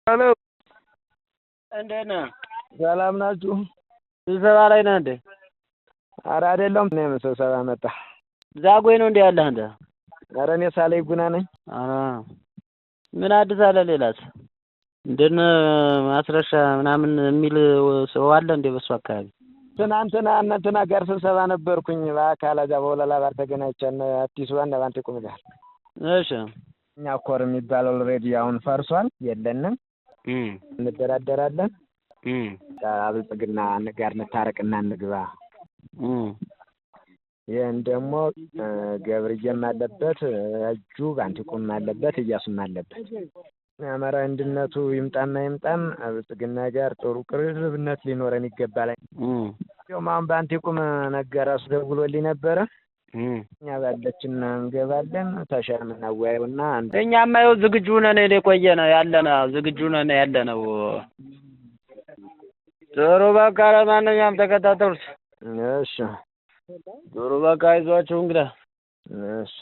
ሄሎ እንዴት ነህ? ሰላም ናችሁ? ስብሰባ ላይ ነህ እንዴ? ኧረ አይደለሁም። እኔ ስብሰባ መጣ ዛጎይ ነው እንዴ ያለህ አንተ? ኧረ እኔ ሳላይ ጉና ነኝ። ኧረ ምን አዲስ አለ ሌላስ? እንደነ ማስረሻ ምናምን የሚል ሰው አለ እንዴ በሱ አካባቢ? ትናንትና እንትና ጋር ስብሰባ ነበርኩኝ በአካል እዛ በወለላ ባር ተገናኝተን አዲሱ ባንቴ ቁም ጋር። እሺ እኛ ኮር የሚባለው ኦልሬዲ አሁን ፈርሷል፣ የለንም። እንደራደራለን። ብልጽግና ጋር እንታረቅና እንግባ። ይህን ደግሞ ገብርዬም አለበት፣ እጁ ባንቲቁም አለበት፣ እያሱም አለበት። አማራ አንድነቱ ይምጣና ይምጣም ብልጽግና ጋር ጥሩ ቅርርብነት ሊኖረን ይገባል። ማን ባንቲቁም ነገራሱ ደውሎልኝ ነበረ። እኛ ባለችን እንገባለን ተሻም እናወያዩና እኛማ ይኸው ዝግጁ ነን። የቆየነ ያለነ ዝግጁ ነን ያለነው። ጥሩ በቃ ለማንኛውም ተከታተሉት። እሺ ጥሩ በቃ አይዟችሁ እንግዲህ። እሺ